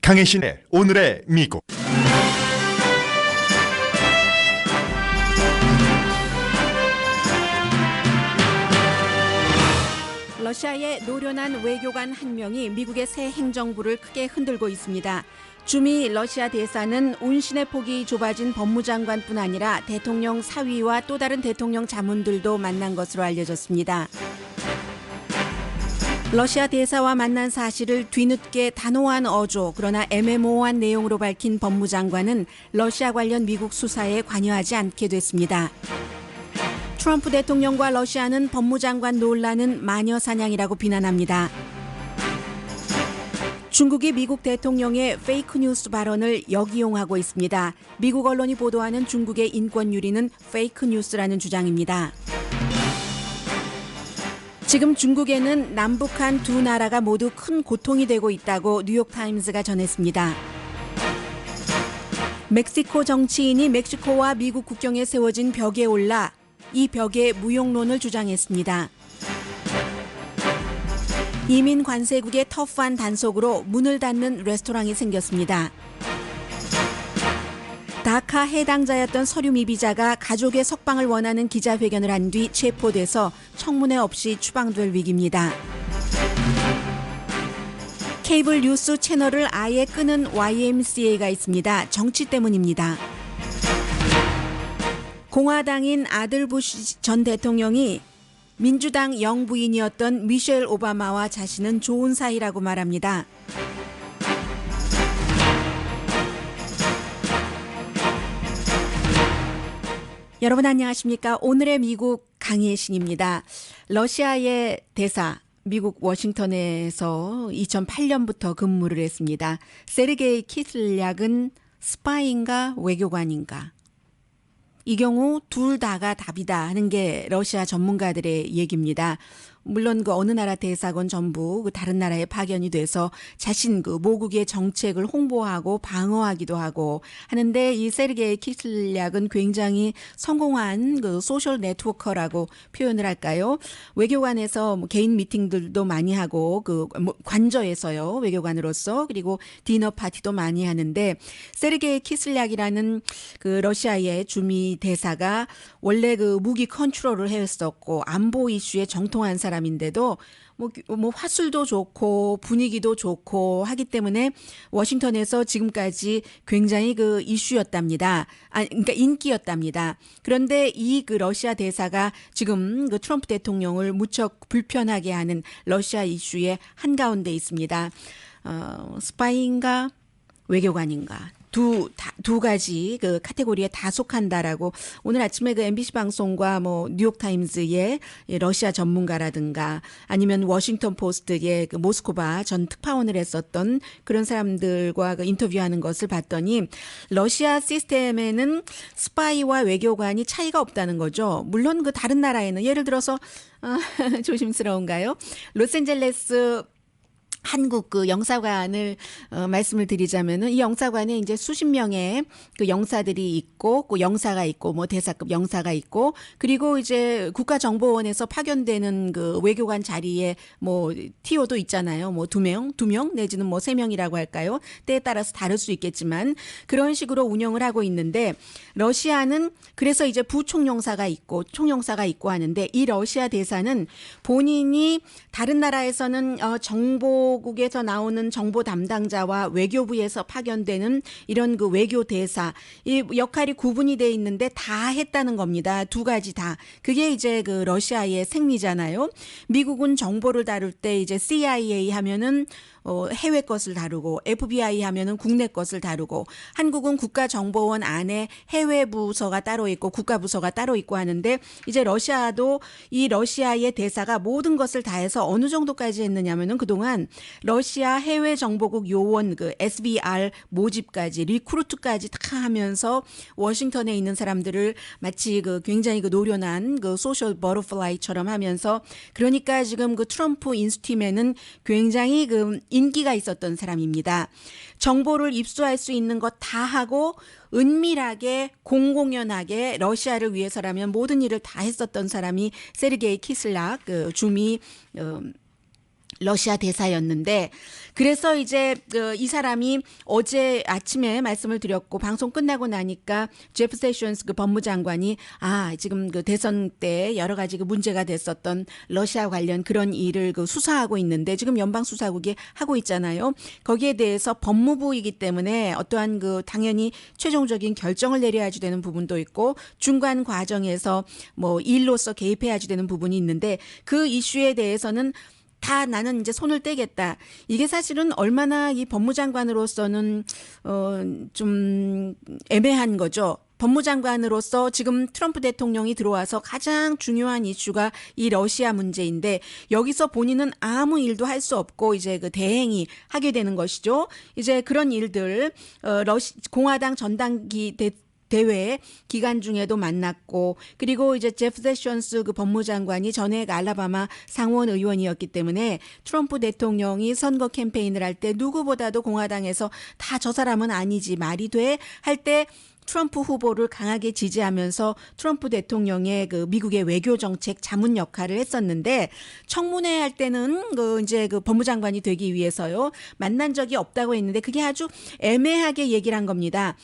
강혜신의 오늘의 미국. 러시아의 노련한 외교관 한 명이 미국의 새 행정부를 크게 흔들고 있습니다. 주미 러시아 대사는 운신의 폭이 좁아진 법무장관뿐 아니라 대통령 사위와 또 다른 대통령 자문들도 만난 것으로 알려졌습니다. 러시아 대사와 만난 사실을 뒤늦게 단호한 어조, 그러나 애매모호한 내용으로 밝힌 법무장관은 러시아 관련 미국 수사에 관여하지 않게 됐습니다. 트럼프 대통령과 러시아는 법무장관 논란은 마녀 사냥이라고 비난합니다. 중국이 미국 대통령의 페이크 뉴스 발언을 역이용하고 있습니다. 미국 언론이 보도하는 중국의 인권 유리는 페이크 뉴스라는 주장입니다. 지금 중국에는 남북한 두 나라가 모두 큰 고통이 되고 있다고 뉴욕타임스가 전했습니다. 멕시코 정치인이 멕시코와 미국 국경에 세워진 벽에 올라 이 벽의 무용론을 주장했습니다. 이민 관세국의 터프한 단속으로 문을 닫는 레스토랑이 생겼습니다. 다카 해당자였던 서류 미비자가 가족의 석방을 원하는 기자회견을 한 뒤 체포돼서 청문회 없이 추방될 위기입니다. 케이블 뉴스 채널을 아예 끄는 YMCA가 있습니다. 정치 때문입니다. 공화당인 아들 부시 전 대통령이 민주당 영부인이었던 미셸 오바마와 자신은 좋은 사이라고 말합니다. 여러분 안녕하십니까? 오늘의 미국 강혜신입니다. 러시아의 대사, 미국 워싱턴에서 2008년부터 근무를 했습니다. 세르게이 키슬약은 스파이인가 외교관인가? 이 경우 둘 다가 답이다 하는 게 러시아 전문가들의 얘기입니다. 물론 그 어느 나라 대사건 전부 그 다른 나라에 파견이 돼서 자신 그 모국의 정책을 홍보하고 방어하기도 하고 하는데, 이 세르게이 키슬약은 굉장히 성공한 그 소셜 네트워커라고 표현을 할까요? 외교관에서 뭐 개인 미팅들도 많이 하고 뭐 관저에서요, 외교관으로서. 그리고 디너 파티도 많이 하는데, 세르게이 키슬약이라는 그 러시아의 주미 대사가 원래 그 무기 컨트롤을 했었고 안보 이슈에 정통한 사람인데도 뭐 화술도 좋고 분위기도 좋고 하기 때문에 워싱턴에서 지금까지 굉장히 그 이슈였답니다. 그러니까 인기였답니다. 그런데 이 그 러시아 대사가 지금 그 트럼프 대통령을 무척 불편하게 하는 러시아 이슈의 한가운데 있습니다. 스파이인가 외교관인가? 두 가지 그 카테고리에 다 속한다라고 오늘 아침에 그 MBC 방송과 뭐 뉴욕타임즈의 러시아 전문가라든가 아니면 워싱턴 포스트의 그 모스코바 전 특파원을 했었던 그런 사람들과 그 인터뷰하는 것을 봤더니, 러시아 시스템에는 스파이와 외교관이 차이가 없다는 거죠. 물론 그 다른 나라에는 예를 들어서 조심스러운가요? 로스앤젤레스 한국 그 영사관을 말씀을 드리자면은, 이 영사관에 이제 수십 명의 그 영사들이 있고, 그 영사가 있고, 뭐 대사급 영사가 있고, 그리고 이제 국가정보원에서 파견되는 그 외교관 자리에 뭐 TO도 있잖아요. 뭐 두 명 내지는 뭐 3명이라고 할까요? 때에 따라서 다를 수 있겠지만 그런 식으로 운영을 하고 있는데, 러시아는 그래서 이제 부총영사가 있고 총영사가 있고 하는데, 이 러시아 대사는 본인이 다른 나라에서는 정보국에서 나오는 정보 담당자와 외교부에서 파견되는 이런 그 외교 대사, 이 역할이 구분이 돼 있는데 다 했다는 겁니다. 두 가지 다. 그게 이제 그 러시아의 생리잖아요. 미국은 정보를 다룰 때 이제 CIA 하면은 해외 것을 다루고, FBI 하면은 국내 것을 다루고, 한국은 국가정보원 안에 해외 부서가 따로 있고 국가부서가 따로 있고 하는데, 이제 러시아도 이 러시아의 대사가 모든 것을 다 해서 어느 정도까지 했느냐면은 그동안 러시아 해외정보국 요원 그 SVR 모집까지 리크루트까지 다 하면서 워싱턴에 있는 사람들을 마치 그 굉장히 그 노련한 그 소셜 버터플라이처럼 하면서, 그러니까 지금 그 트럼프 인수팀에는 굉장히 그 인기가 있었던 사람입니다. 정보를 입수할 수 있는 것 다 하고 은밀하게 공공연하게 러시아를 위해서라면 모든 일을 다 했었던 사람이 세르게이 키슬락 그 주미 러시아 대사였는데 그래서 이제 이 사람이 어제 아침에 말씀을 드렸고 방송 끝나고 나니까 제프 세션스 그 법무장관이 지금 그 대선 때 여러 가지 그 문제가 됐었던 러시아 관련 그런 일을 그 수사하고 있는데 지금 연방 수사국이 하고 있잖아요. 거기에 대해서 법무부이기 때문에 어떠한 그 당연히 최종적인 결정을 내려야지 되는 부분도 있고 중간 과정에서 뭐 일로서 개입해야지 되는 부분이 있는데 그 이슈에 대해서는 다 나는 이제 손을 떼겠다. 이게 사실은 얼마나 이 법무장관으로서는 좀 애매한 거죠. 법무장관으로서 지금 트럼프 대통령이 들어와서 가장 중요한 이슈가 이 러시아 문제인데 여기서 본인은 아무 일도 할 수 없고 이제 그 대행이 하게 되는 것이죠. 이제 그런 일들 공화당 전당기 대회 기간 중에도 만났고 그리고 이제 제프 세션스 그 법무장관이 전에 알라바마 상원 의원이었기 때문에 트럼프 대통령이 선거 캠페인을 할 때 누구보다도 공화당에서 다 저 사람은 아니지 말이 돼 할 때 트럼프 후보를 강하게 지지하면서 트럼프 대통령의 그 미국의 외교 정책 자문 역할을 했었는데 청문회 할 때는 이제 그 법무장관이 되기 위해서요 만난 적이 없다고 했는데 그게 아주 애매하게 얘기를 한 겁니다.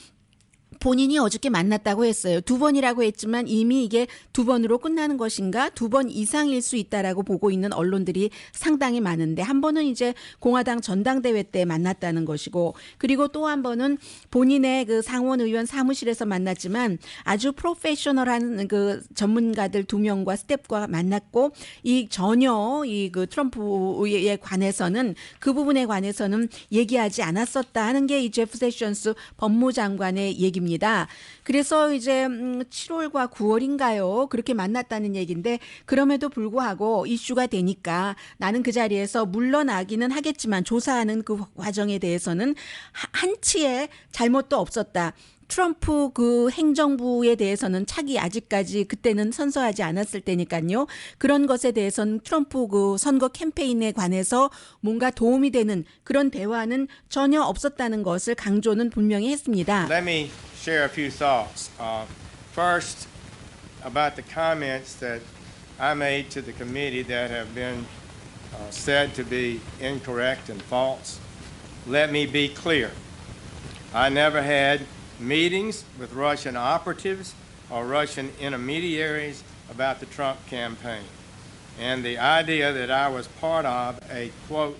본인이 어저께 만났다고 했어요. 2번이라고 했지만 이미 이게 2번으로 끝나는 것인가 2번 이상일 수 있다라고 보고 있는 언론들이 상당히 많은데 한 번은 이제 공화당 전당대회 때 만났다는 것이고 그리고 또 한 번은 본인의 그 상원 의원 사무실에서 만났지만 아주 프로페셔널한 그 전문가들 2명과 스텝과 만났고 이 전혀 이 그 트럼프에 관해서는 그 부분에 관해서는 얘기하지 않았었다 하는 게 이 제프 세션스 법무장관의 얘기입니다. 그래서 이제 7월과 9월인가요? 그렇게 만났다는 얘기인데 그럼에도 불구하고 이슈가 되니까 나는 그 자리에서 물러나기는 하겠지만 조사하는 그 과정에 대해서는 한치의 잘못도 없었다. 트럼프 그 행정부에 대해서는 차기 아직까지 그때는 선서하지 않았을 때니까요. 그런 것에 대해서는 트럼프 그 선거 캠페인에 관해서 뭔가 도움이 되는 그런 대화는 전혀 없었다는 것을 강조는 분명히 했습니다. Let me share a few thoughts. First, about the comments that I made to the committee that have been said to be incorrect and false. Let me be clear. I never had meetings with Russian operatives or Russian intermediaries about the Trump campaign. And the idea that I was part of a quote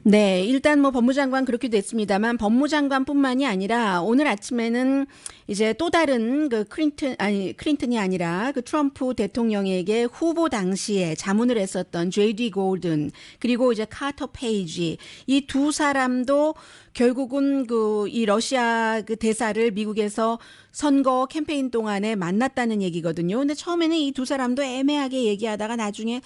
네, 일단 뭐 법무장관 그렇게 됐습니다만 법무장관뿐만이 아니라 오늘 아침에는 이제 또 다른 그 클린턴이 아니라 그 트럼프 대통령에게 후보 당시에 자문을 했었던 J.D. 골든 그리고 이제 카터 페이지 이 두 사람도 결국은 그 이 러시아 그 대사를 미국에서 선거 캠페인 동안에 만났다는 얘기거든요. 근데 처음에는 이 두 사람도 애매하게 얘기하다가 나중에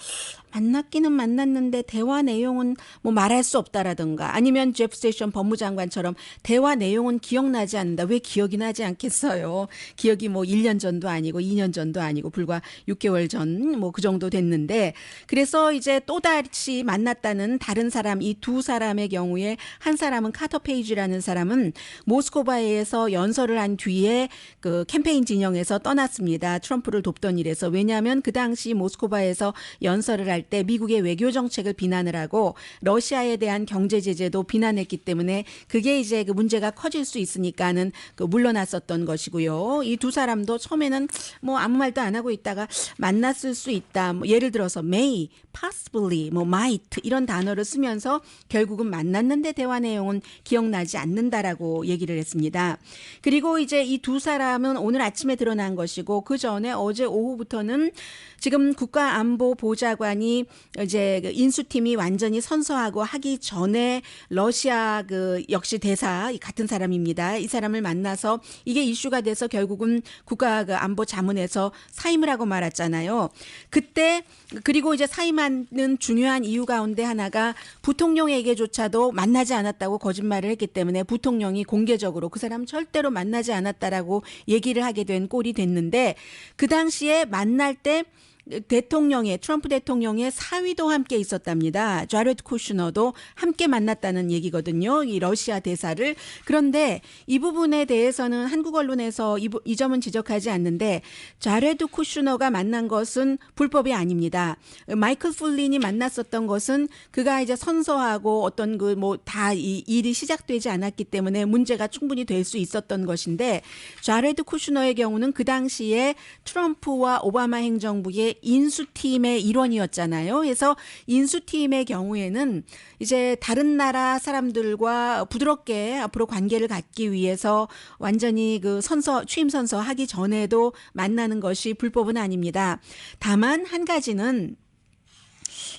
만났기는 만났는데 대화 내용은 뭐 말할 수 없다라든가 아니면 제프 세션 법무장관처럼 대화 내용은 기억나지 않는다. 왜 기억이 나지 않겠어요? 기억이 뭐 1년 전도 아니고 2년 전도 아니고 불과 6개월 전 뭐 그 정도 됐는데 그래서 이제 또다시 만났다는 다른 사람 이 두 사람의 경우에 한 사람은 카터 페이지라는 사람은 모스크바에서 연설을 한 뒤에 그 캠페인 진영에서 떠났습니다. 트럼프를 돕던 일에서. 왜냐하면 그 당시 모스크바에서 연설을 할 때 미국의 외교 정책을 비난을 하고 러시아에 대한 경제 제재도 비난했기 때문에 그게 이제 그 문제가 커질 수 있으니까는 그 물러났었던 것이고요. 이 두 사람도 처음에는 뭐 아무 말도 안 하고 있다가 만났을 수 있다. 뭐 예를 들어서 may, possibly, 뭐 might 이런 단어를 쓰면서 결국은 만났는데 대화 내용은 기억나지 않는다라고 얘기를 했습니다. 그리고 이제 이 두 사람은 오늘 아침에 드러난 것이고 그 전에 어제 오후부터는 지금 국가안보보좌관이 이제 그 인수팀이 완전히 선서하고 하기 전에 러시아 그 역시 대사 같은 사람입니다. 이 사람을 만나서 이게 이슈가 돼서 결국은 국가 그 안보 자문에서 사임을 하고 말았잖아요. 그때 그리고 이제 사임하는 중요한 이유 가운데 하나가 부통령에게조차도 만나지 않았다고 거짓말을 했기 때문에 부통령이 공개적으로 그 사람 절대로 만나지 않았다라고 얘기를 하게 된 꼴이 됐는데 그 당시에 만날 때 트럼프 대통령의 사위도 함께 있었답니다. 자레드 쿠슈너도 함께 만났다는 얘기거든요. 이 러시아 대사를. 그런데 이 부분에 대해서는 한국 언론에서 이 점은 지적하지 않는데 자레드 쿠슈너가 만난 것은 불법이 아닙니다. 마이클 플린이 만났었던 것은 그가 이제 선서하고 어떤 그 뭐 다 이 일이 시작되지 않았기 때문에 문제가 충분히 될 수 있었던 것인데 자레드 쿠슈너의 경우는 그 당시에 트럼프와 오바마 행정부의 인수팀의 일원이었잖아요. 그래서 인수팀의 경우에는 이제 다른 나라 사람들과 부드럽게 앞으로 관계를 갖기 위해서 완전히 그 취임 선서 하기 전에도 만나는 것이 불법은 아닙니다. 다만 한 가지는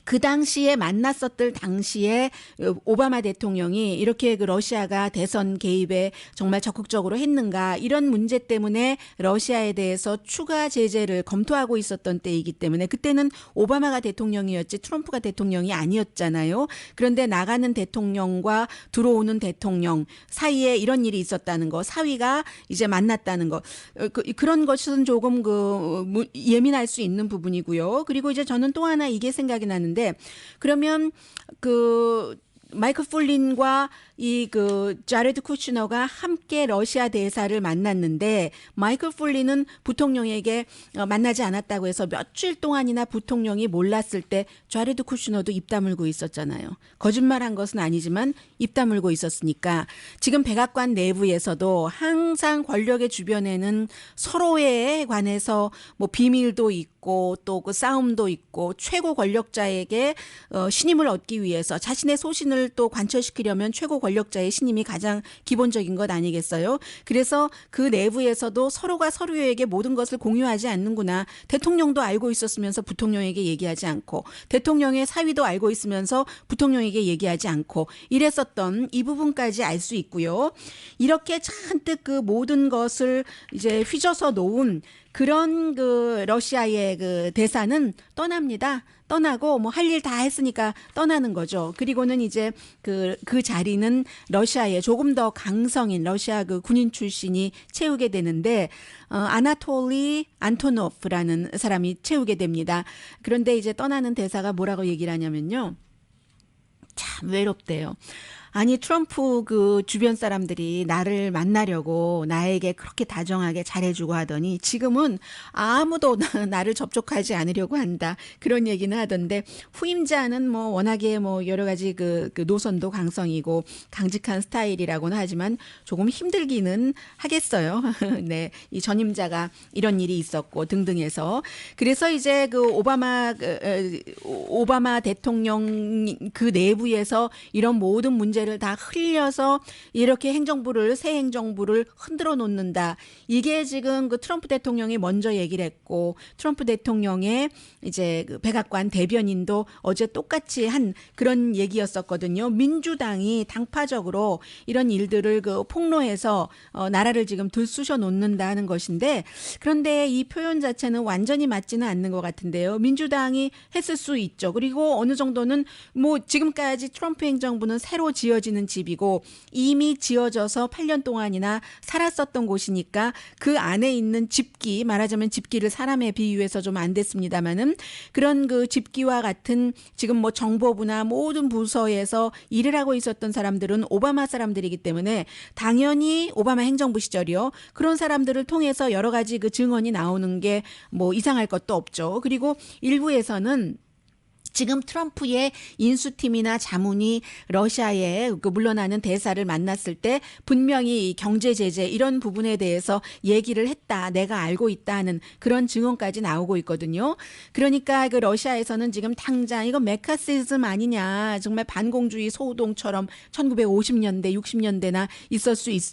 그 당시에 만났었을 당시에 오바마 대통령이 이렇게 그 러시아가 대선 개입에 정말 적극적으로 했는가 이런 문제 때문에 러시아에 대해서 추가 제재를 검토하고 있었던 때이기 때문에 그때는 오바마가 대통령이었지 트럼프가 대통령이 아니었잖아요. 그런데 나가는 대통령과 들어오는 대통령 사이에 이런 일이 있었다는 거, 사위가 이제 만났다는 거, 그런 것은 조금 예민할 수 있는 부분이고요. 그리고 이제 저는 또 하나 이게 생각이 나는데 그러면 마이클 플린과 자레드 쿠슈너가 함께 러시아 대사를 만났는데 마이클 플린은 부통령에게 만나지 않았다고 해서 며칠 동안이나 부통령이 몰랐을 때 자레드 쿠슈너도 입 다물고 있었잖아요. 거짓말한 것은 아니지만 입 다물고 있었으니까 지금 백악관 내부에서도 항상 권력의 주변에는 서로에 관해서 뭐 비밀도 있고 또 그 싸움도 있고 최고 권력자에게 신임을 얻기 위해서 자신의 소신을 또 관철시키려면 최고 권력자의 신임이 가장 기본적인 것 아니겠어요? 그래서 그 내부에서도 서로가 서로에게 모든 것을 공유하지 않는구나. 대통령도 알고 있었으면서 부통령에게 얘기하지 않고 대통령의 사위도 알고 있으면서 부통령에게 얘기하지 않고 이랬었던 이 부분까지 알 수 있고요. 이렇게 잔뜩 그 모든 것을 이제 휘저서 놓은 그런 그 러시아의 그 대사는 떠납니다. 떠나고 뭐 할 일 다 했으니까 떠나는 거죠. 그리고는 이제 그 자리는 러시아의 조금 더 강성인 러시아 그 군인 출신이 채우게 되는데 아나톨리 안토노프라는 사람이 채우게 됩니다. 그런데 이제 떠나는 대사가 뭐라고 얘기를 하냐면요. 참 외롭대요. 아니 트럼프 그 주변 사람들이 나를 만나려고 나에게 그렇게 다정하게 잘해주고 하더니 지금은 아무도 나를 접촉하지 않으려고 한다. 그런 얘기는 하던데 후임자는 뭐 워낙에 뭐 여러 가지 그 노선도 강성이고 강직한 스타일이라고는 하지만 조금 힘들기는 하겠어요. 네, 이 전임자가 이런 일이 있었고 등등해서 그래서 이제 그 오바마 대통령 그 내부에서 이런 모든 문제를 다 흘려서 이렇게 새 행정부를 흔들어 놓는다. 이게 지금 그 트럼프 대통령이 먼저 얘기를 했고 트럼프 대통령의 이제 그 백악관 대변인도 어제 똑같이 한 그런 얘기였었거든요. 민주당이 당파적으로 이런 일들을 그 폭로해서 나라를 지금 들쑤셔 놓는다는 것인데 그런데 이 표현 자체는 완전히 맞지는 않는 것 같은데요. 민주당이 했을 수 있죠. 그리고 어느 정도는 뭐 지금까지 트럼프 행정부는 새로 지어지는 집이고 이미 지어져서 8년 동안이나 살았었던 곳이니까 그 안에 있는 집기, 말하자면 집기를 사람에 비유해서 좀 안 됐습니다만은 그런 그 집기와 같은 지금 뭐 정보부나 모든 부서에서 일을 하고 있었던 사람들은 오바마 사람들이기 때문에 당연히 오바마 행정부 시절이요. 그런 사람들을 통해서 여러 가지 그 증언이 나오는 게 뭐 이상할 것도 없죠. 그리고 일부에서는 지금 트럼프의 인수팀이나 자문이 러시아에 물러나는 대사를 만났을 때 분명히 경제 제재 이런 부분에 대해서 얘기를 했다. 내가 알고 있다는 그런 증언까지 나오고 있거든요. 그러니까 그 러시아에서는 지금 당장 이거 메카시즘 아니냐. 정말 반공주의 소동처럼 1950년대, 60년대나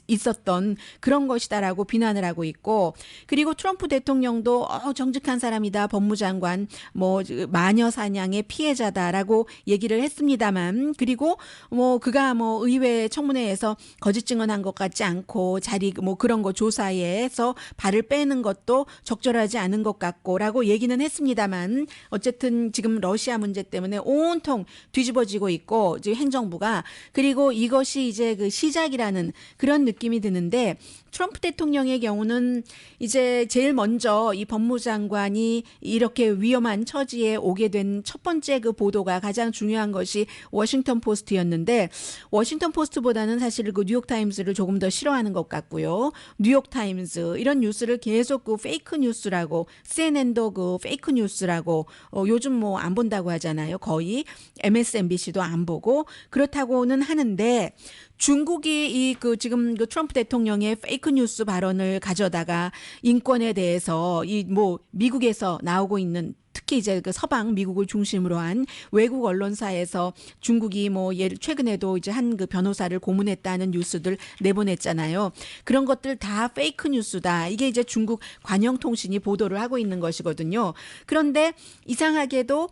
있었던 그런 것이다라고 비난을 하고 있고 그리고 트럼프 대통령도 정직한 사람이다. 법무장관 뭐 마녀 사냥에 피해자다라고 얘기를 했습니다만, 그리고 뭐 그가 뭐 의회 청문회에서 거짓 증언한 것 같지 않고 자리 뭐 그런 거 조사에서 발을 빼는 것도 적절하지 않은 것 같고라고 얘기는 했습니다만, 어쨌든 지금 러시아 문제 때문에 온통 뒤집어지고 있고 지금 행정부가, 그리고 이것이 이제 그 시작이라는 그런 느낌이 드는데, 트럼프 대통령의 경우는 이제 제일 먼저 이 법무장관이 이렇게 위험한 처지에 오게 된 첫 번째 그 보도가 가장 중요한 것이 워싱턴 포스트였는데, 워싱턴 포스트보다는 사실 그 뉴욕 타임즈를 조금 더 싫어하는 것 같고요. 뉴욕 타임즈 이런 뉴스를 계속 그 페이크 뉴스라고, CNN도 그 페이크 뉴스라고 요즘 뭐 안 본다고 하잖아요. 거의 MSNBC도 안 보고 그렇다고는 하는데, 중국이 이 그 지금 그 트럼프 대통령의 페이크 뉴스 발언을 가져다가 인권에 대해서 이 뭐 미국에서 나오고 있는, 특히 이제 그 서방 미국을 중심으로 한 외국 언론사에서 중국이 뭐 예를 최근에도 이제 한 그 변호사를 고문했다는 뉴스들 내보냈잖아요. 그런 것들 다 페이크 뉴스다. 이게 이제 중국 관영통신이 보도를 하고 있는 것이거든요. 그런데 이상하게도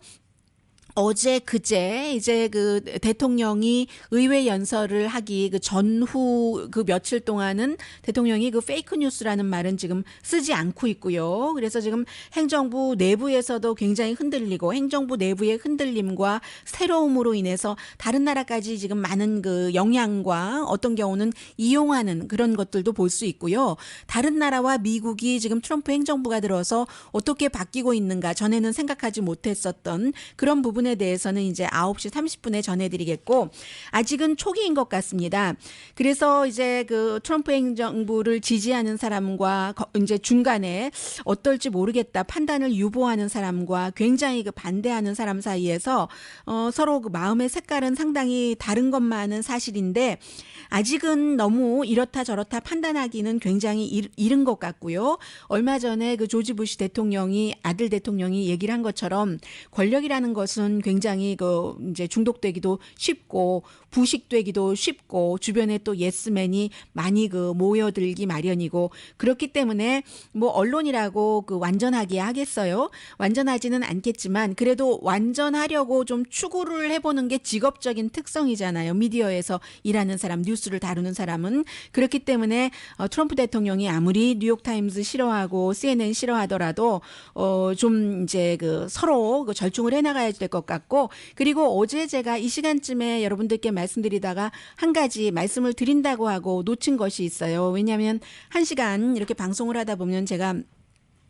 어제 그제 이제 그 대통령이 의회 연설을 하기 그 전후 그 며칠 동안은 대통령이 그 페이크 뉴스라는 말은 지금 쓰지 않고 있고요. 그래서 지금 행정부 내부에서도 굉장히 흔들리고, 행정부 내부의 흔들림과 새로움으로 인해서 다른 나라까지 지금 많은 그 영향과 어떤 경우는 이용하는 그런 것들도 볼 수 있고요. 다른 나라와 미국이 지금 트럼프 행정부가 들어서 어떻게 바뀌고 있는가, 전에는 생각하지 못했었던 그런 부분에 대해서는 이제 9시 30분에 전해드리겠고, 아직은 초기인 것 같습니다. 그래서 이제 그 트럼프 행정부를 지지하는 사람과 이제 중간에 어떨지 모르겠다 판단을 유보하는 사람과 굉장히 그 반대하는 사람 사이에서 서로 그 마음의 색깔은 상당히 다른 것만은 사실인데, 아직은 너무 이렇다 저렇다 판단하기는 굉장히 이른 것 같고요. 얼마 전에 그 조지 부시 대통령이, 아들 대통령이 얘기를 한 것처럼 권력이라는 것은 굉장히 그 이제 중독되기도 쉽고 부식되기도 쉽고 주변에 또 예스맨이 많이 그 모여들기 마련이고, 그렇기 때문에 뭐 언론이라고 그 완전하게 하겠어요? 완전하지는 않겠지만 그래도 완전하려고 좀 추구를 해보는 게 직업적인 특성이잖아요. 미디어에서 일하는 사람, 뉴스를 다루는 사람은. 그렇기 때문에 트럼프 대통령이 아무리 뉴욕타임즈 싫어하고 CNN 싫어하더라도 좀 이제 그 서로 그 절충을 해나가야 될 것 같고, 그리고 어제 제가 이 시간쯤에 여러분들께 말씀드리다가 한 가지 말씀을 드린다고 하고 놓친 것이 있어요. 왜냐하면 1시간 이렇게 방송을 하다 보면 제가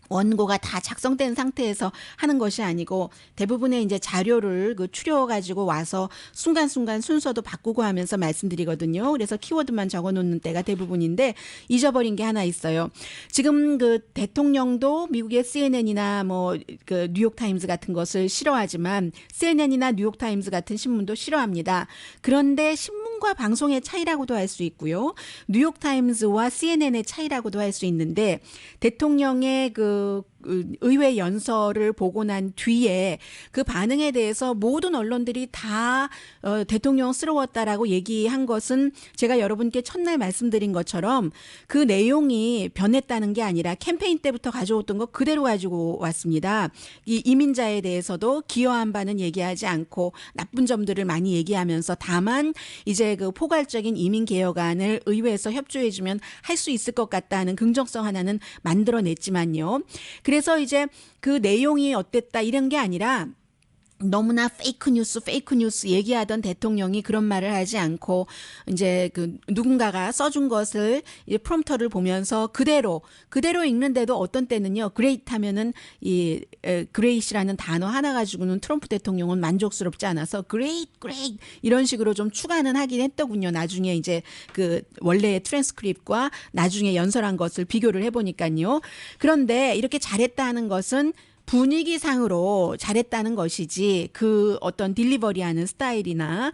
원고가 다 작성된 상태에서 하는 것이 아니고 대부분의 이제 자료를 그 추려가지고 와서 순간순간 순서도 바꾸고 하면서 말씀드리거든요. 그래서 키워드만 적어 놓는 때가 대부분인데 잊어버린 게 하나 있어요. 지금 그 대통령도 미국의 CNN이나 뭐 그 뉴욕타임즈 같은 것을 싫어하지만 CNN이나 뉴욕타임즈 같은 신문도 싫어합니다. 그런데 신문과 방송의 차이라고도 할 수 있고요. 뉴욕타임즈와 CNN의 차이라고도 할 수 있는데, 대통령의 그 의회 연설을 보고 난 뒤에 그 반응에 대해서 모든 언론들이 다 대통령스러웠다라고 얘기한 것은 제가 여러분께 첫날 말씀드린 것처럼 그 내용이 변했다는 게 아니라 캠페인 때부터 가져왔던 거 그대로 가지고 왔습니다. 이 이민자에 대해서도 기여한 바는 얘기하지 않고 나쁜 점들을 많이 얘기하면서, 다만 이제 그 포괄적인 이민 개혁안을 의회에서 협조해주면 할 수 있을 것 같다는 긍정성 하나는 만들어냈지만요. 그래서 이제 그 내용이 어땠다 이런 게 아니라 너무나 페이크 뉴스 얘기하던 대통령이 그런 말을 하지 않고 이제 그 누군가가 써준 것을 이제 프롬프터를 보면서 그대로 읽는데도 어떤 때는요, 그레이트 하면은 이 그레이시라는 단어 하나 가지고는 트럼프 대통령은 만족스럽지 않아서 그레이트 이런 식으로 좀 추가는 하긴 했더군요. 나중에 이제 그 원래의 트랜스크립트과 나중에 연설한 것을 비교를 해보니까요. 그런데 이렇게 잘했다는 것은 분위기상으로 잘했다는 것이지, 그 어떤 딜리버리하는 스타일이나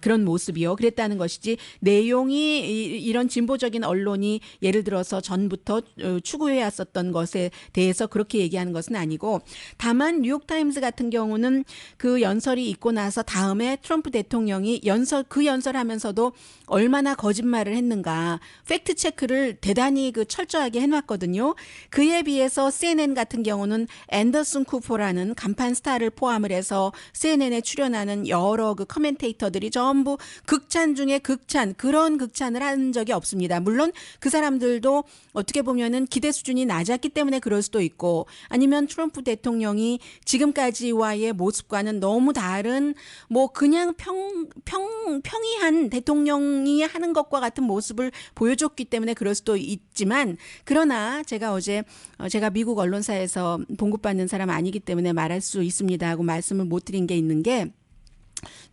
그런 모습이요, 그랬다는 것이지, 내용이 이런 진보적인 언론이 예를 들어서 전부터 추구해왔었던 것에 대해서 그렇게 얘기하는 것은 아니고, 다만 뉴욕타임즈 같은 경우는 그 연설이 있고 나서 다음에 트럼프 대통령이 그 연설하면서도 얼마나 거짓말을 했는가 팩트 체크를 대단히 그 철저하게 해놨거든요. 그에 비해서 CNN 같은 경우는 앤더슨 쿠퍼라는 간판 스타를 포함을 해서 CNN에 출연하는 여러 그 커멘테이터들이 전부 극찬 중에 극찬, 그런 극찬을 한 적이 없습니다. 물론 그 사람들도 어떻게 보면은 기대 수준이 낮았기 때문에 그럴 수도 있고, 아니면 트럼프 대통령이 지금까지와의 모습과는 너무 다른 뭐 그냥 평이한 대통령이 하는 것과 같은 모습을 보여줬기 때문에 그럴 수도 있지만, 그러나 제가 어제 제가 미국 언론사에서 봉급받는 사람 아니기 때문에 말할 수 있습니다 하고 말씀을 못 드린 게 있는 게,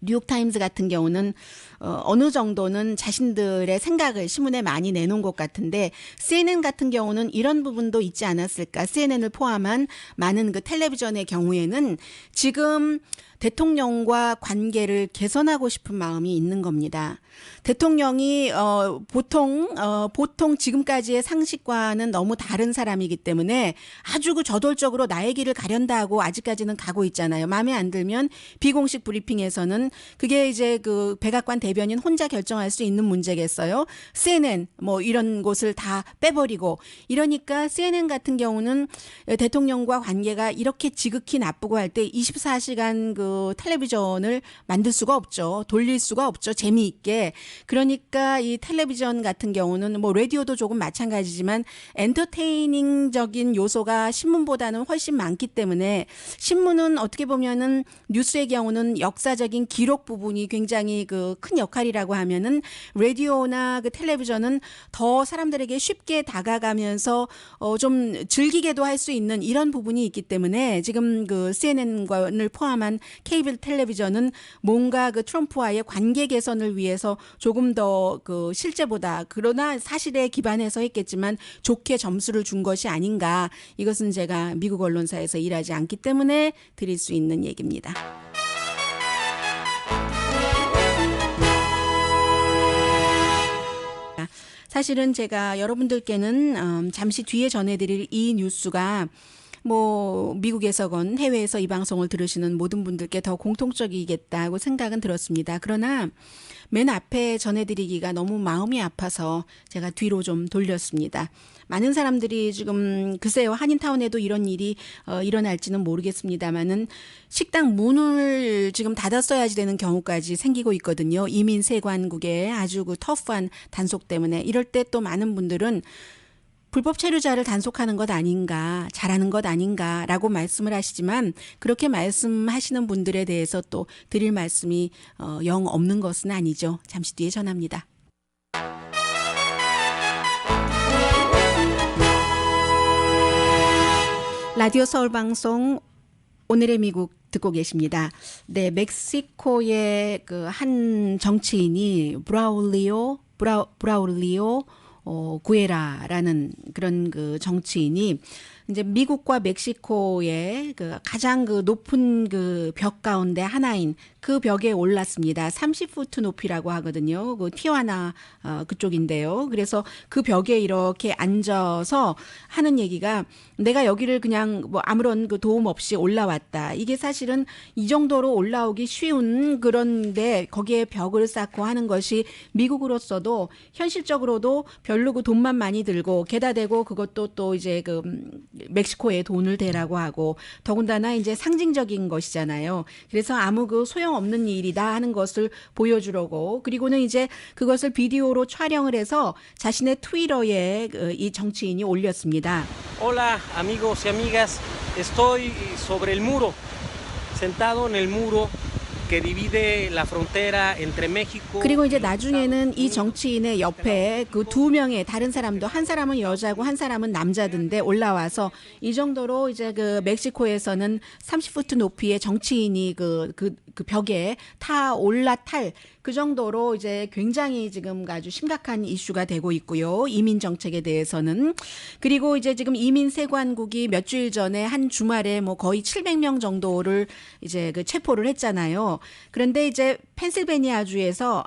뉴욕타임즈 같은 경우는 어느 정도는 자신들의 생각을 신문에 많이 내놓은 것 같은데, CNN 같은 경우는 이런 부분도 있지 않았을까. CNN을 포함한 많은 그 텔레비전의 경우에는 지금 대통령과 관계를 개선하고 싶은 마음이 있는 겁니다. 대통령이 보통 지금까지의 상식과는 너무 다른 사람이기 때문에 아주 그 저돌적으로 나의 길을 가련다고 아직까지는 가고 있잖아요. 마음에 안 들면 비공식 브리핑에서는 그게 이제 그 백악관 대변인 혼자 결정할 수 있는 문제겠어요. CNN 뭐 이런 곳을 다 빼버리고 이러니까, CNN 같은 경우는 대통령과 관계가 이렇게 지극히 나쁘고 할 때 24시간 그 텔레비전을 만들 수가 없죠. 돌릴 수가 없죠. 재미있게. 그러니까 이 텔레비전 같은 경우는 뭐 라디오도 조금 마찬가지지만 엔터테이닝적인 요소가 신문보다는 훨씬 많기 때문에, 신문은 어떻게 보면은 뉴스의 경우는 역사적인 기록 부분이 굉장히 그 큰 역할이라고 하면은, 라디오나 그 텔레비전은 더 사람들에게 쉽게 다가가면서 좀 즐기게도 할 수 있는 이런 부분이 있기 때문에, 지금 그 CNN을 포함한 케이블 텔레비전은 뭔가 그 트럼프와의 관계 개선을 위해서 조금 더 그 실제보다, 그러나 사실에 기반해서 했겠지만 좋게 점수를 준 것이 아닌가. 이것은 제가 미국 언론사에서 일하지 않기 때문에 드릴 수 있는 얘기입니다. 사실은 제가 여러분들께는 잠시 뒤에 전해드릴 이 뉴스가 뭐 미국에서건 해외에서 이 방송을 들으시는 모든 분들께 더 공통적이겠다고 생각은 들었습니다. 그러나 맨 앞에 전해드리기가 너무 마음이 아파서 제가 뒤로 좀 돌렸습니다. 많은 사람들이 지금 글쎄요, 한인타운에도 이런 일이 일어날지는 모르겠습니다만은 식당 문을 지금 닫았어야지 되는 경우까지 생기고 있거든요. 이민 세관국의 아주 그 터프한 단속 때문에. 이럴 때 또 많은 분들은 불법 체류자를 단속하는 것 아닌가, 잘하는 것 아닌가라고 말씀을 하시지만, 그렇게 말씀하시는 분들에 대해서 또 드릴 말씀이 영 없는 것은 아니죠. 잠시 뒤에 전합니다. 라디오 서울방송 오늘의 미국 듣고 계십니다. 네, 멕시코의 그 한 정치인이 브라울리오 구에라라는 그런 그 정치인이 이제 미국과 멕시코의 그 가장 그 높은 그 벽 가운데 하나인 그 벽에 올랐습니다. 30푸트 높이라고 하거든요. 그 티와나 그쪽인데요. 그래서 그 벽에 이렇게 앉아서 하는 얘기가, 내가 여기를 그냥 뭐 아무런 그 도움 없이 올라왔다. 이게 사실은 이 정도로 올라오기 쉬운, 그런데 거기에 벽을 쌓고 하는 것이 미국으로서도 현실적으로도 별로 그 돈만 많이 들고, 게다 대고 그것도 또 이제 그 멕시코에 돈을 대라고 하고, 더군다나 이제 상징적인 것이잖아요. 그래서 아무 그 소용없는 일이다 하는 것을 보여주려고, 그리고는 이제 그것을 비디오로 촬영을 해서 자신의 트위터에 이 정치인이 올렸습니다. Hola amigos y amigas, estoy sobre el muro, sentado en el muro que divide la frontera entre México. 그리고 이제 나중에는 이 정치인의 옆에 그 두 명의 다른 사람도, 한 사람은 여자고 한 사람은 남자던데 올라와서, 이 정도로 이제 그 멕시코에서는 30푸트 높이의 정치인이 그 벽에 올라탈 그 정도로 이제 굉장히 지금 아주 심각한 이슈가 되고 있고요. 이민 정책에 대해서는. 그리고 이제 지금 이민 세관국이 몇 주일 전에 한 주말에 뭐 거의 700명 정도를 이제 그 체포를 했잖아요. 그런데 이제 펜실베니아주에서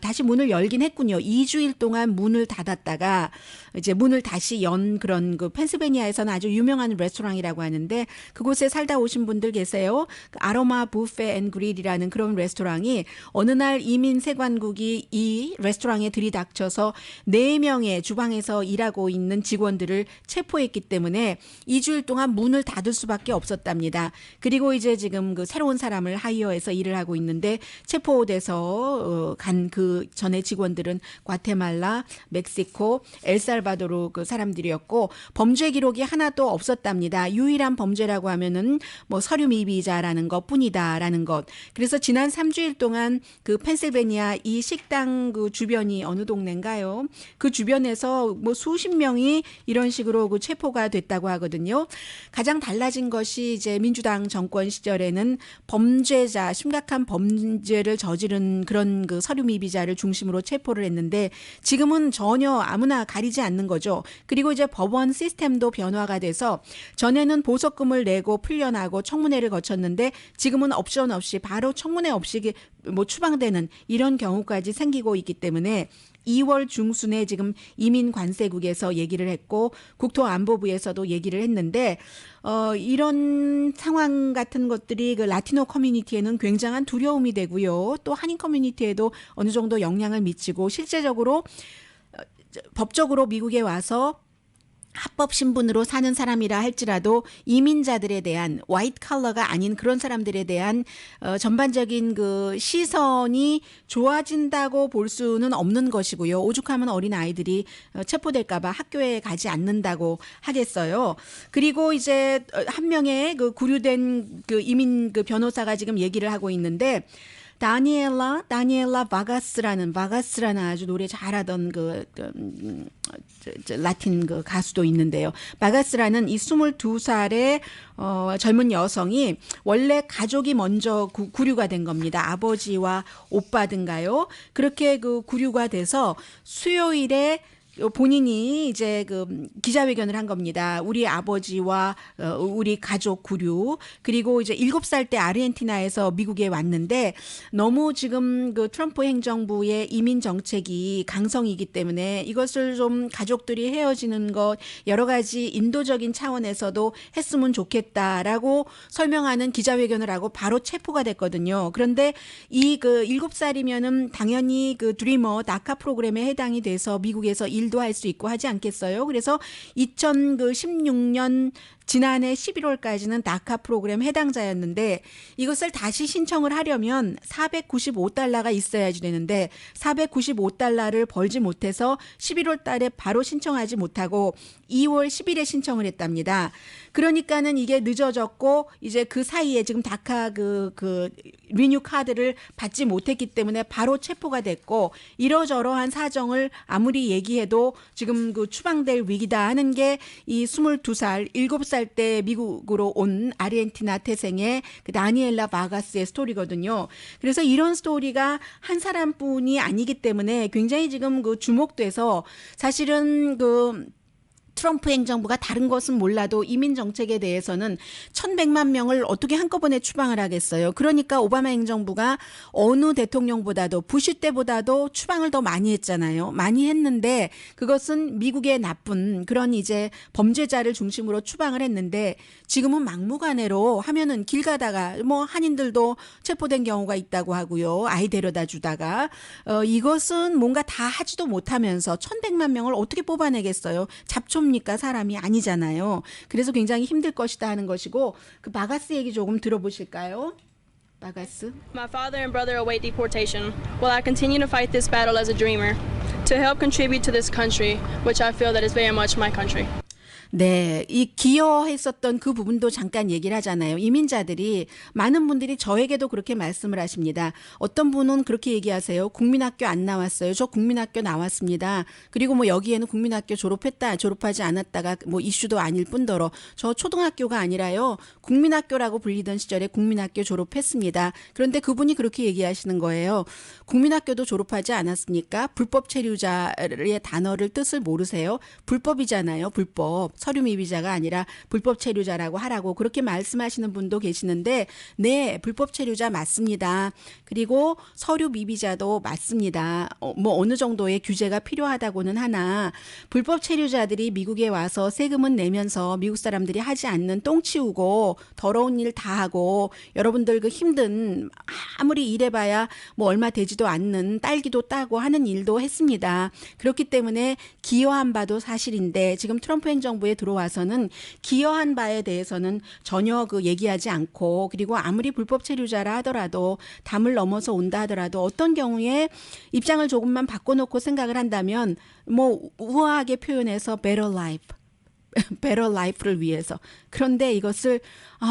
다시 문을 열긴 했군요. 2주일 동안 문을 닫았다가 이제 문을 다시 연 그런 그 펜실베니아에서는 아주 유명한 레스토랑이라고 하는데 그곳에 살다 오신 분들 계세요. 그 아로마 부페 앤 그릴이라는 그런 레스토랑이 어느 날 이민 세관국이 이 레스토랑에 들이닥쳐서 4명의 주방에서 일하고 있는 직원들을 체포했기 때문에 2주일 동안 문을 닫을 수밖에 없었답니다. 그리고 이제 지금 그 새로운 사람을 하이어해서 일을 하고 있는데 체포돼서 간 그 전에 직원들은 과테말라, 멕시코, 엘살바도르 그 사람들이었고 범죄 기록이 하나도 없었답니다. 유일한 범죄라고 하면은 뭐 서류 미비자라는 것뿐이다라는 것. 그래서 지난 3주일 동안 그 펜실베니아 이 식당 그 주변이 어느 동네인가요? 그 주변에서 뭐 수십 명이 이런 식으로 그 체포가 됐다고 하거든요. 가장 달라진 것이 이제 민주당 정권 시절에는 범죄자, 심각한 범죄를 저지른 그런 그 서류 미비자를 중심으로 체포를 했는데 지금은 전혀 아무나 가리지 않는 거죠. 그리고 이제 법원 시스템도 변화가 돼서 전에는 보석금을 내고 풀려나고 청문회를 거쳤는데 지금은 옵션 없이 바로 청문회 없이 뭐 추방되는 이런 경우까지 생기고 있기 때문에 2월 중순에 지금 이민관세국에서 얘기를 했고 국토안보부에서도 얘기를 했는데 이런 상황 같은 것들이 그 라티노 커뮤니티에는 굉장한 두려움이 되고요. 또 한인 커뮤니티에도 어느 정도 영향을 미치고 실제적으로 법적으로 미국에 와서 합법 신분으로 사는 사람이라 할지라도 이민자들에 대한 화이트 컬러가 아닌 그런 사람들에 대한 전반적인 그 시선이 좋아진다고 볼 수는 없는 것이고요. 오죽하면 어린 아이들이 체포될까 봐 학교에 가지 않는다고 하겠어요. 그리고 이제 한 명의 그 구류된 그 이민 그 변호사가 지금 얘기를 하고 있는데 다니엘라 바가스라는 아주 노래 잘하던 라틴 그 가수도 있는데요. 바가스라는 이 22살의 젊은 여성이 원래 가족이 먼저 구류가 된 겁니다. 아버지와 오빠든가요. 그렇게 그 구류가 돼서 수요일에 본인이 이제 그 기자회견을 한 겁니다. 우리 아버지와 우리 가족 구류 그리고 이제 7살 때 아르헨티나에서 미국에 왔는데 너무 지금 그 트럼프 행정부의 이민 정책이 강성이기 때문에 이것을 좀 가족들이 헤어지는 것 여러 가지 인도적인 차원에서도 했으면 좋겠다라고 설명하는 기자회견을 하고 바로 체포가 됐거든요. 그런데 이 그 7살이면은 당연히 그 드리머 다카 프로그램에 해당이 돼서 미국에서 일도 할 수 있고 하지 않겠어요? 그래서 2016년 지난해 11월까지는 다카 프로그램 해당자였는데 이것을 다시 신청을 하려면 $495가 있어야지 되는데 $495를 벌지 못해서 11월 달에 바로 신청하지 못하고 2월 10일에 신청을 했답니다. 그러니까는 이게 늦어졌고 이제 그 사이에 지금 다카 그 리뉴 카드를 받지 못했기 때문에 바로 체포가 됐고 이러저러한 사정을 아무리 얘기해도 지금 그 추방될 위기다 하는 게 이 22살, 7살 때 미국으로 온 아르헨티나 태생의 그 다니엘라 바가스의 스토리거든요. 그래서 이런 스토리가 한 사람뿐이 아니기 때문에 굉장히 지금 그 주목돼서 사실은 그 트럼프 행정부가 다른 것은 몰라도 이민 정책에 대해서는 1,100만 명을 어떻게 한꺼번에 추방을 하겠어요. 그러니까 오바마 행정부가 어느 대통령보다도 부시 때보다도 추방을 더 많이 했잖아요. 많이 했는데 그것은 미국의 나쁜 그런 이제 범죄자를 중심으로 추방을 했는데 지금은 막무가내로 하면은 길 가다가 뭐 한인들도 체포된 경우가 있다고 하고요. 아이 데려다 주다가 이것은 뭔가 다 하지도 못하면서 1,100만 명을 어떻게 뽑아내겠어요. 잡초입니까? 사람이 아니잖아요. 그래서 굉장히 힘들 것이다 하는 것이고 그 바가스 얘기 조금 들어보실까요? 바가스. My father and brother await deportation, while I continue to fight this battle as a dreamer, to help contribute to this country, which I feel that is very much my country. 네, 이 기여했었던 그 부분도 잠깐 얘기를 하잖아요. 이민자들이 많은 분들이 저에게도 그렇게 말씀을 하십니다. 어떤 분은 그렇게 얘기하세요. 국민학교 안 나왔어요. 저 국민학교 나왔습니다. 그리고 뭐 여기에는 국민학교 졸업했다, 졸업하지 않았다가 뭐 이슈도 아닐 뿐더러 저 초등학교가 아니라요. 국민학교라고 불리던 시절에 국민학교 졸업했습니다. 그런데 그분이 그렇게 얘기하시는 거예요. 국민학교도 졸업하지 않았으니까 불법 체류자의 단어를 뜻을 모르세요. 불법이잖아요. 불법. 서류 미비자가 아니라 불법 체류자라고 하라고 그렇게 말씀하시는 분도 계시는데 네, 불법 체류자 맞습니다. 그리고 서류 미비자도 맞습니다. 뭐 어느 정도의 규제가 필요하다고는 하나 불법 체류자들이 미국에 와서 세금은 내면서 미국 사람들이 하지 않는 똥 치우고 더러운 일 다 하고 여러분들 그 힘든 아무리 일해봐야 뭐 얼마 되지도 않는 딸기도 따고 하는 일도 했습니다. 그렇기 때문에 기여한 바도 사실인데 지금 트럼프 행정부에 들어와서는 기여한 바에 대해서는 전혀 그 얘기하지 않고 그리고 아무리 불법 체류자라 하더라도 담을 넘어서 온다 하더라도 어떤 경우에 입장을 조금만 바꿔놓고 생각을 한다면 뭐 우아하게 표현해서 better life. better life를 위해서. 그런데 이것을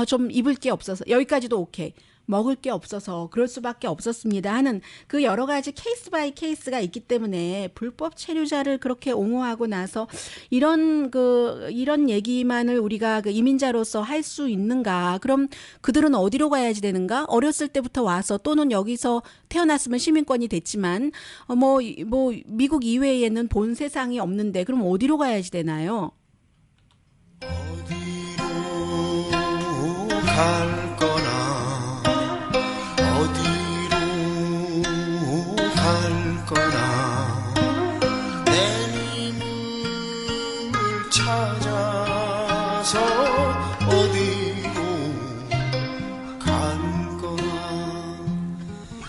좀 입을 게 없어서 여기까지도 오케이. 먹을 게 없어서 그럴 수밖에 없었습니다 하는 그 여러 가지 케이스 바이 케이스가 있기 때문에 불법 체류자를 그렇게 옹호하고 나서 이런 얘기만을 우리가 그 이민자로서 할 수 있는가? 그럼 그들은 어디로 가야지 되는가? 어렸을 때부터 와서 또는 여기서 태어났으면 시민권이 됐지만 뭐 미국 이외에는 본 세상이 없는데 그럼 어디로 가야지 되나요? 어디로 갈 거나 어디로 갈 거나 내 님을 찾아서 어디로 갈 거나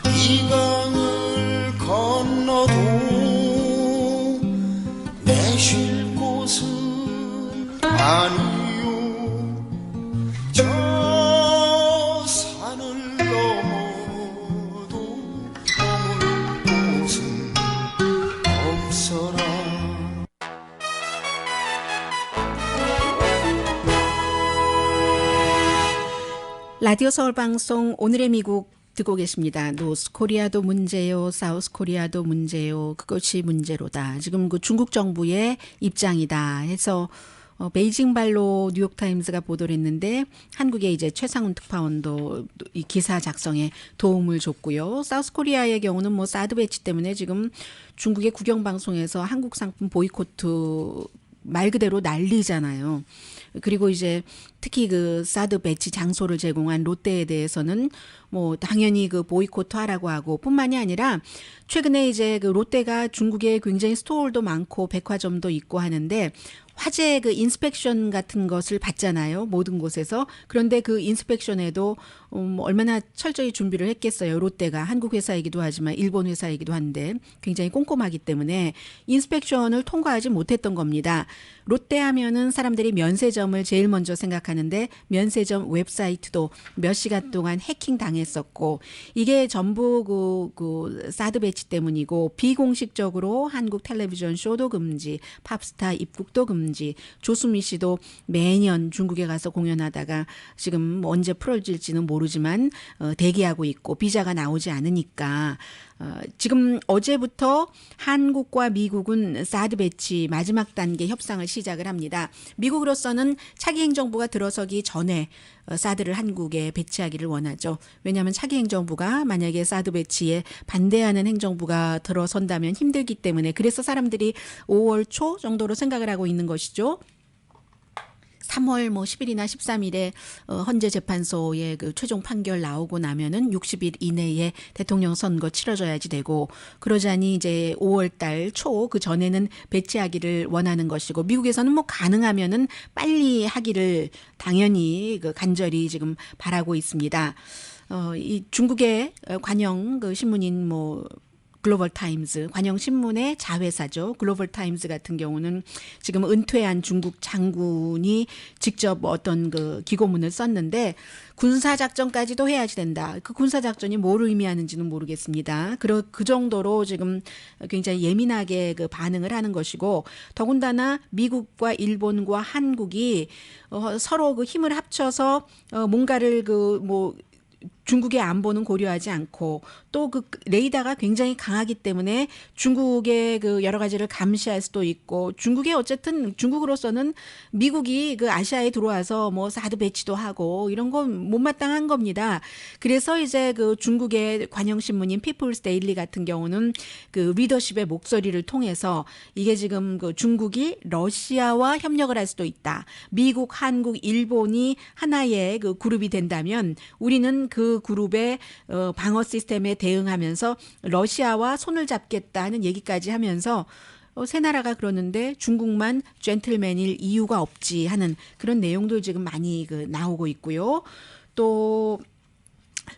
이 강을 건너도 내쉴 곳은 아니요 저 산을 넘어도 머물 곳은 없어라. 라디오 서울 방송 오늘의 미국 듣고 계십니다. 노스 코리아도 문제요, 사우스 코리아도 문제요. 그것이 문제로다. 지금 그 중국 정부의 입장이다 해서 베이징 발로 뉴욕타임스가 보도를 했는데 한국의 이제 최상훈 특파원도 이 기사 작성에 도움을 줬고요. 사우스 코리아의 경우는 뭐 사드 배치 때문에 지금 중국의 국영방송에서 한국 상품 보이콧 말 그대로 난리잖아요. 그리고 이제 특히 그 사드 배치 장소를 제공한 롯데에 대해서는 뭐 당연히 그 보이콧 하라고 하고 뿐만이 아니라 최근에 이제 그 롯데가 중국에 굉장히 스토어도 많고 백화점도 있고 하는데 화재 그 인스펙션 같은 것을 받잖아요. 모든 곳에서. 그런데 그 인스펙션에도 얼마나 철저히 준비를 했겠어요. 롯데가 한국 회사이기도 하지만 일본 회사이기도 한데 굉장히 꼼꼼하기 때문에 인스펙션을 통과하지 못했던 겁니다. 롯데 하면은 사람들이 면세점을 제일 먼저 생각하는데 면세점 웹사이트도 몇 시간 동안 해킹 당했었고 이게 전부 그 사드 배치 때문이고 비공식적으로 한국 텔레비전 쇼도 금지, 팝스타 입국도 금지, 조수미 씨도 매년 중국에 가서 공연하다가 지금 언제 풀어질지는 모르지만 대기하고 있고 비자가 나오지 않으니까 지금 어제부터 한국과 미국은 사드 배치 마지막 단계 협상을 시작을 합니다. 미국으로서는 차기 행정부가 들어서기 전에 사드를 한국에 배치하기를 원하죠. 왜냐하면 차기 행정부가 만약에 사드 배치에 반대하는 행정부가 들어선다면 힘들기 때문에 그래서 사람들이 5월 초 정도로 생각을 하고 있는 것이죠. 3월 뭐 10일이나 13일에 헌재 재판소의 그 최종 판결 나오고 나면은 60일 이내에 대통령 선거 치러져야지 되고 그러자니 이제 5월 달 초 그 전에는 배치하기를 원하는 것이고 미국에서는 뭐 가능하면은 빨리 하기를 당연히 그 간절히 지금 바라고 있습니다. 이 중국의 관영 그 신문인 뭐 글로벌 타임즈, 관영 신문의 자회사죠. 글로벌 타임즈 같은 경우는 지금 은퇴한 중국 장군이 직접 어떤 그 기고문을 썼는데 군사 작전까지도 해야지 된다. 그 군사 작전이 뭘 의미하는지는 모르겠습니다. 그 정도로 지금 굉장히 예민하게 그 반응을 하는 것이고 더군다나 미국과 일본과 한국이 서로 그 힘을 합쳐서 뭔가를 그 뭐 중국의 안보는 고려하지 않고 또 그 레이더가 굉장히 강하기 때문에 중국의 그 여러 가지를 감시할 수도 있고 중국의 어쨌든 중국으로서는 미국이 그 아시아에 들어와서 뭐 사드 배치도 하고 이런 건 못마땅한 겁니다. 그래서 이제 그 중국의 관영신문인 피플스 데일리 같은 경우는 그 리더십의 목소리를 통해서 이게 지금 그 중국이 러시아와 협력을 할 수도 있다. 미국, 한국, 일본이 하나의 그 그룹이 된다면 우리는 그 그룹의 방어 시스템에 대응하면서 러시아와 손을 잡겠다 하는 얘기까지 하면서 세 나라가 그러는데 중국만 젠틀맨일 이유가 없지 하는 그런 내용도 지금 많이 그 나오고 있고요. 또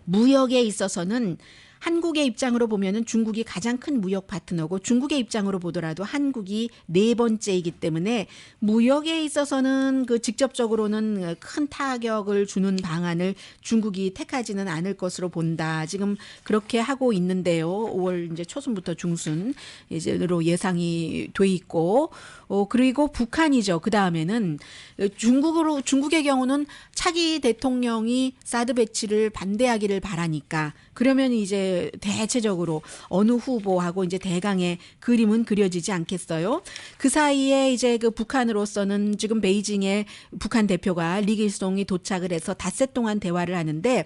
무역에 있어서는 한국의 입장으로 보면은 중국이 가장 큰 무역 파트너고 중국의 입장으로 보더라도 한국이 네 번째이기 때문에 무역에 있어서는 그 직접적으로는 큰 타격을 주는 방안을 중국이 택하지는 않을 것으로 본다. 지금 그렇게 하고 있는데요. 5월 이제 초순부터 중순 이제로 예상이 돼 있고 그리고 북한이죠. 그 다음에는 중국의 경우는 차기 대통령이 사드 배치를 반대하기를 바라니까 그러면 이제 대체적으로 어느 후보하고 이제 대강의 그림은 그려지지 않겠어요? 그 사이에 이제 그 북한으로서는 지금 베이징에 북한 대표가 리길송이 도착을 해서 닷새 동안 대화를 하는데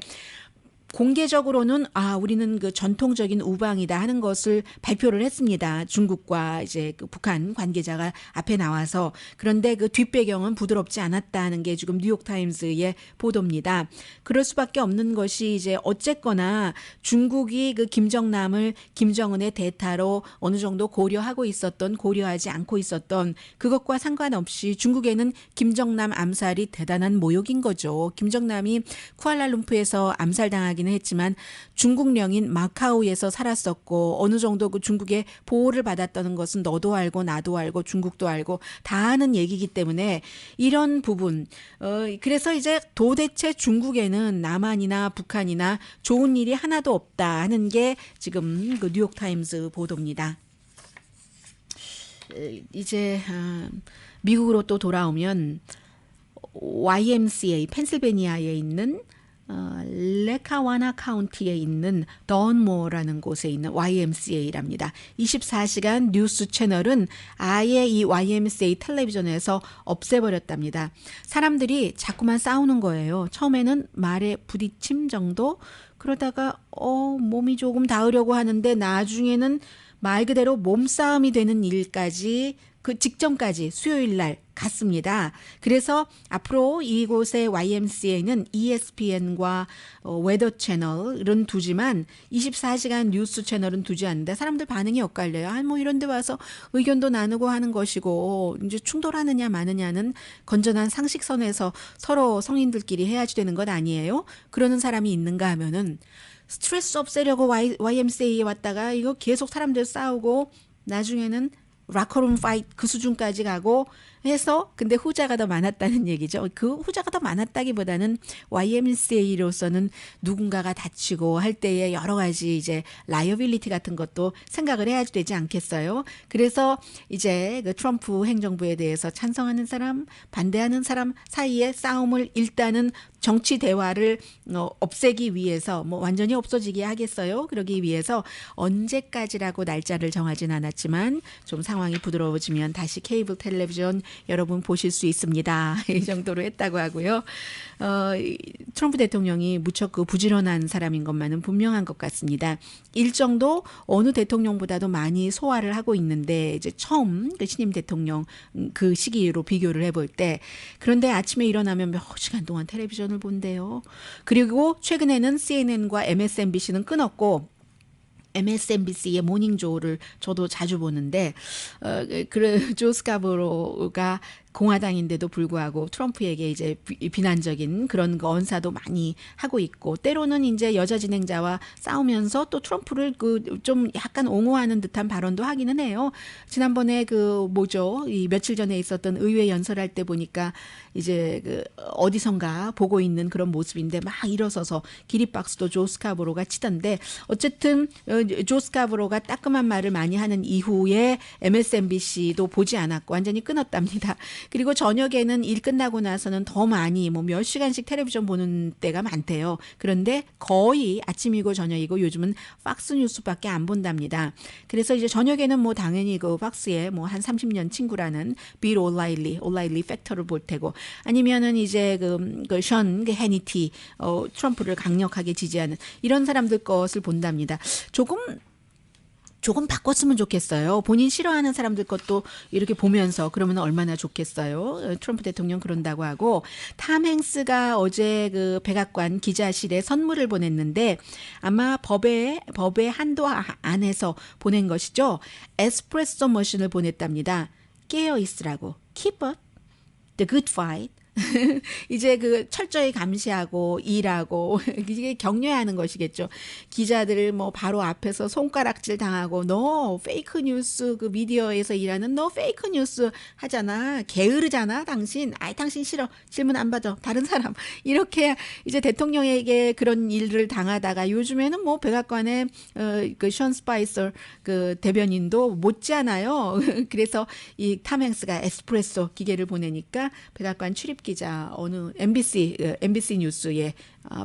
공개적으로는 우리는 그 전통적인 우방이다 하는 것을 발표를 했습니다. 중국과 이제 그 북한 관계자가 앞에 나와서 그런데 그 뒷배경은 부드럽지 않았다는 게 지금 뉴욕타임스의 보도입니다. 그럴 수밖에 없는 것이 이제 어쨌거나 중국이 그 김정남을 김정은의 대타로 어느 정도 고려하지 않고 있었던 그것과 상관없이 중국에는 김정남 암살이 대단한 모욕인 거죠. 김정남이 쿠알라룸푸르에서 암살당하기는 했지만 중국령인 마카오에서 살았었고 어느 정도 그 중국의 보호를 받았다는 것은 너도 알고 나도 알고 중국도 알고 다 아는 얘기이기 때문에 이런 부분 그래서 이제 도대체 중국에는 남한이나 북한이나 좋은 일이 하나도 없다 하는 게 지금 그 뉴욕타임스 보도입니다. 이제 미국으로 또 돌아오면 YMCA 펜실베니아에 있는 레카와나 카운티에 있는 던모어라는 곳에 있는 YMCA랍니다. 24시간 뉴스 채널은 아예 이 YMCA 텔레비전에서 없애버렸답니다. 사람들이 자꾸만 싸우는 거예요. 처음에는 말에 부딪힘 정도 그러다가 몸이 조금 닿으려고 하는데 나중에는 말 그대로 몸싸움이 되는 일까지 그 직전까지 수요일 날 갔습니다. 그래서 앞으로 이곳의 YMCA는 ESPN과 웨더 채널은 두지만 24시간 뉴스 채널은 두지 않는데 사람들 반응이 엇갈려요. 뭐 이런 데 와서 의견도 나누고 하는 것이고 이제 충돌하느냐 마느냐는 건전한 상식선에서 서로 성인들끼리 해야지 되는 것 아니에요? 그러는 사람이 있는가 하면은 스트레스 없애려고 YMCA에 왔다가 이거 계속 사람들 싸우고 나중에는 락커룸 파이트 그 수준까지 가고 해서 근데 후자가 더 많았다는 얘기죠. 그 후자가 더 많았다기보다는 YMCA로서는 누군가가 다치고 할 때에 여러 가지 이제 라이어빌리티 같은 것도 생각을 해야 되지 않겠어요. 그래서 이제 그 트럼프 행정부에 대해서 찬성하는 사람, 반대하는 사람 사이의 싸움을 일단은 정치 대화를 없애기 위해서 뭐 완전히 없어지게 하겠어요. 그러기 위해서 언제까지라고 날짜를 정하진 않았지만 좀 상황이 부드러워지면 다시 케이블 텔레비전 여러분 보실 수 있습니다. 이 정도로 했다고 하고요. 트럼프 대통령이 무척 그 부지런한 사람인 것만은 분명한 것 같습니다. 일정도 어느 대통령보다도 많이 소화를 하고 있는데 이제 처음 그 신임 대통령 그 시기로 비교를 해볼 때 그런데 아침에 일어나면 몇 시간 동안 텔레비전을 본대요. 그리고 최근에는 CNN과 MSNBC는 끊었고 MSNBC의 모닝조우를 저도 자주 보는데 조 스카보로가 공화당인데도 불구하고 트럼프에게 이제 비난적인 그런 언사도 많이 하고 있고 때로는 이제 여자 진행자와 싸우면서 또 트럼프를 그 좀 약간 옹호하는 듯한 발언도 하기는 해요. 지난번에 이 며칠 전에 있었던 의회 연설할 때 보니까 이제 그 어디선가 보고 있는 그런 모습인데 막 일어서서 기립박수도 조 스카보로가 치던데 어쨌든 조 스카보로가 따끔한 말을 많이 하는 이후에 MSNBC도 보지 않았고 완전히 끊었답니다. 그리고 저녁에는 일 끝나고 나서는 더 많이 뭐 몇 시간씩 텔레비전 보는 때가 많대요. 그런데 거의 아침이고 저녁이고 요즘은 팍스 뉴스밖에 안 본답니다. 그래서 이제 저녁에는 뭐 당연히 그 팍스에 뭐 한 30년 친구라는 빌 올라일리 팩터를 볼 테고 아니면은 이제 션 해니티 트럼프를 강력하게 지지하는 이런 사람들 것을 본답니다. 조금 바꿨으면 좋겠어요. 본인 싫어하는 사람들 것도 이렇게 보면서 그러면 얼마나 좋겠어요. 트럼프 대통령 그런다고 하고 탐 행스가 어제 그 백악관 기자실에 선물을 보냈는데 아마 법의 한도 안에서 보낸 것이죠. 에스프레소 머신을 보냈답니다. 깨어 있으라고. Keep up the good fight. 이제 그 철저히 감시하고 일하고 이게 격려하는 것이겠죠. 기자들 뭐 바로 앞에서 손가락질 당하고 너 페이크 뉴스 그 미디어에서 일하는 너 페이크 뉴스 하잖아. 게으르잖아 당신. 당신 싫어. 질문 안 받아. 다른 사람. 이렇게 이제 대통령에게 그런 일을 당하다가 요즘에는 뭐 백악관에 그 션 스파이서 그 대변인도 못지않아요. 그래서 이 탐 행스가 에스프레소 기계를 보내니까 백악관 출입 기자 어느 MBC 뉴스의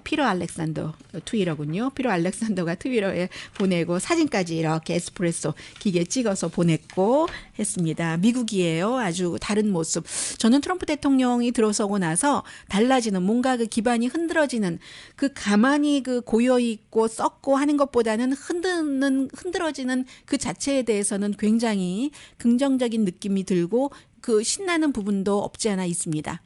피터 알렉산더 트위터군요. 피터 알렉산더가 트위터에 보내고 사진까지 이렇게 에스프레소 기계 찍어서 보냈고 했습니다. 미국이에요. 아주 다른 모습. 저는 트럼프 대통령이 들어서고 나서 달라지는 뭔가 그 기반이 흔들어지는 그 가만히 그 고여 있고 썩고 하는 것보다는 흔들어지는 그 자체에 대해서는 굉장히 긍정적인 느낌이 들고 그 신나는 부분도 없지 않아 있습니다.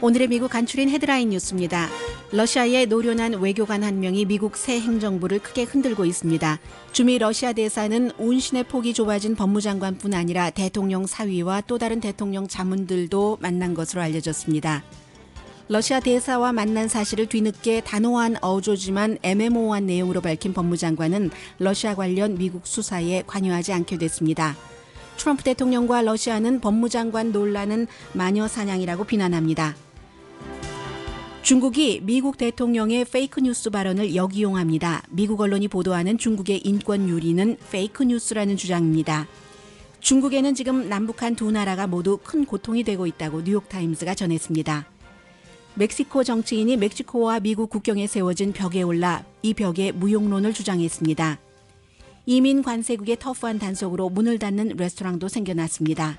오늘의 미국 간추린 헤드라인 뉴스입니다. 러시아의 노련한 외교관 한 명이 미국 새 행정부를 크게 흔들고 있습니다. 주미 러시아 대사는 운신의 폭이 좁아진 법무장관뿐 아니라 대통령 사위와 또 다른 대통령 자문들도 만난 것으로 알려졌습니다. 러시아 대사와 만난 사실을 뒤늦게 단호한 어조지만 애매모호한 내용으로 밝힌 법무장관은 러시아 관련 미국 수사에 관여하지 않게 됐습니다. 트럼프 대통령과 러시아는 법무장관 논란은 마녀 사냥이라고 비난합니다. 중국이 미국 대통령의 페이크 뉴스 발언을 역이용합니다. 미국 언론이 보도하는 중국의 인권 유리는 페이크 뉴스라는 주장입니다. 중국에는 지금 남북한 두 나라가 모두 큰 고통이 되고 있다고 뉴욕타임스가 전했습니다. 멕시코 정치인이 멕시코와 미국 국경에 세워진 벽에 올라 이 벽에 무용론을 주장했습니다. 이민 관세국의 터프한 단속으로 문을 닫는 레스토랑도 생겨났습니다.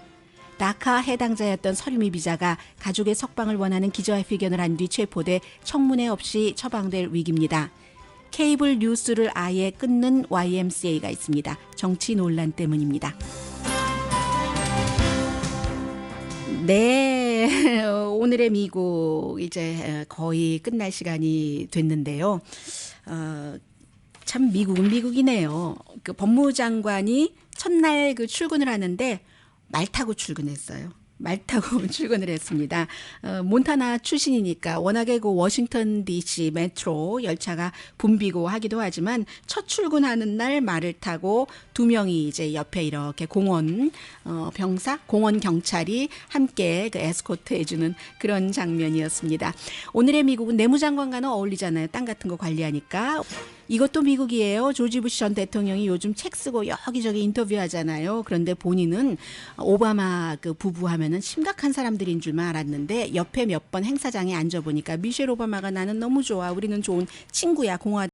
다카 해당자였던 서류미 비자가 가족의 석방을 원하는 기자회견을 한 뒤 체포돼 청문회 없이 처방될 위기입니다. 케이블 뉴스를 아예 끊는 YMCA가 있습니다. 정치 논란 때문입니다. 네, 오늘의 미국 이제 거의 끝날 시간이 됐는데요. 참 미국은 미국이네요. 그 법무장관이 첫날 그 출근을 하는데 말 타고 출근했어요. 말 타고 출근을 했습니다. 몬타나 출신이니까 워낙에 그 워싱턴 DC 메트로 열차가 붐비고 하기도 하지만 첫 출근하는 날 말을 타고 두 명이 이제 옆에 이렇게 공원 병사, 공원 경찰이 함께 그 에스코트 해주는 그런 장면이었습니다. 오늘의 미국은 내무장관과는 어울리잖아요. 땅 같은 거 관리하니까. 이것도 미국이에요. 조지 부시 전 대통령이 요즘 책 쓰고 여기저기 인터뷰하잖아요. 그런데 본인은 오바마 그 부부 하면은 심각한 사람들인 줄만 알았는데 옆에 몇 번 행사장에 앉아보니까 미셸 오바마가 나는 너무 좋아. 우리는 좋은 친구야. 공화